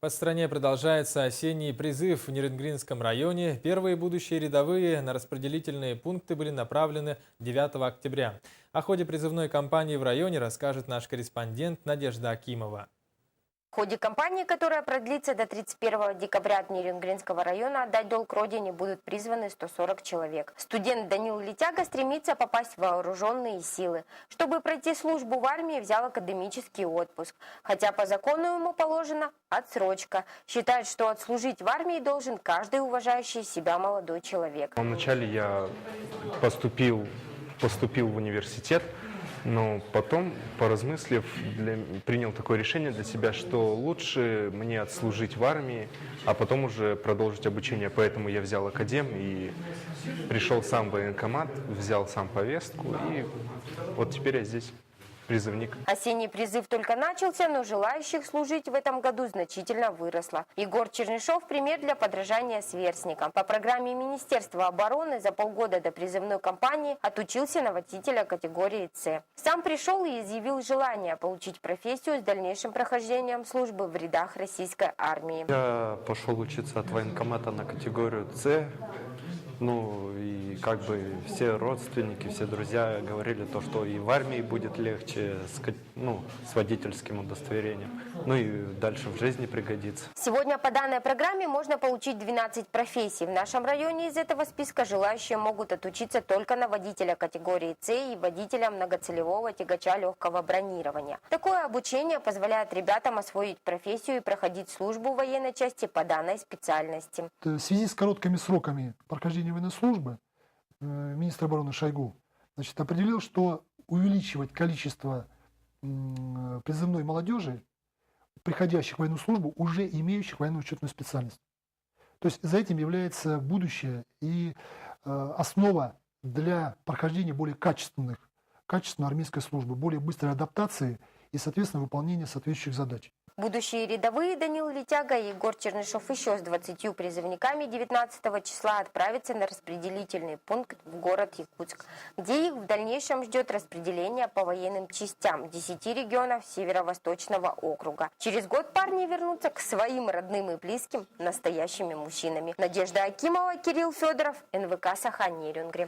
По стране продолжается осенний призыв в Нерюнгринском районе. Первые будущие рядовые на распределительные пункты были направлены 9 октября. О ходе призывной кампании в районе расскажет наш корреспондент Надежда Акимова. В ходе кампании, которая продлится до 31 декабря, от Нерюнгринского района «Отдать долг Родине» будут призваны 140 человек. Студент Данил Летяга стремится попасть в вооруженные силы. Чтобы пройти службу в армии, взял академический отпуск. Хотя по закону ему положена отсрочка. Считает, что отслужить в армии должен каждый уважающий себя молодой человек. Вначале я поступил в университет, но потом, поразмыслив, принял такое решение для себя, что лучше мне отслужить в армии, а потом уже продолжить обучение. Поэтому я взял академ и пришел сам в военкомат, взял сам повестку, и вот теперь я здесь. Призывник. Осенний призыв только начался, но желающих служить в этом году значительно выросло. Егор Чернышов – пример для подражания сверстникам. По программе Министерства обороны за полгода до призывной кампании отучился на водителя категории С. Сам пришел и изъявил желание получить профессию с дальнейшим прохождением службы в рядах российской армии. Я пошел учиться от военкомата на категорию С. Ну и как бы все родственники, все друзья говорили то, что и в армии будет легче с водительским удостоверением. Ну и дальше в жизни пригодится. Сегодня по данной программе можно получить 12 профессий. В нашем районе из этого списка желающие могут отучиться только на водителя категории С и водителя многоцелевого тягача легкого бронирования. Такое обучение позволяет ребятам освоить профессию и проходить службу в военной части по данной специальности. В связи с короткими сроками прохождения военной службы министр обороны Шойгу определил, что увеличивать количество призывной молодежи, приходящих в военную службу, уже имеющих военную учетную специальность. То есть за этим является будущее и основа для прохождения более качественной армейской службы, более быстрой адаптации и, соответственно, выполнения соответствующих задач. Будущие рядовые Данил Летяга и Егор Чернышов еще с 20 призывниками 19 числа отправятся на распределительный пункт в город Якутск, где их в дальнейшем ждет распределение по военным частям 10 регионов Северо-Восточного округа. Через год парни вернутся к своим родным и близким настоящими мужчинами. Надежда Акимова, Кирилл Федоров, НВК Саха, Нерюнгри.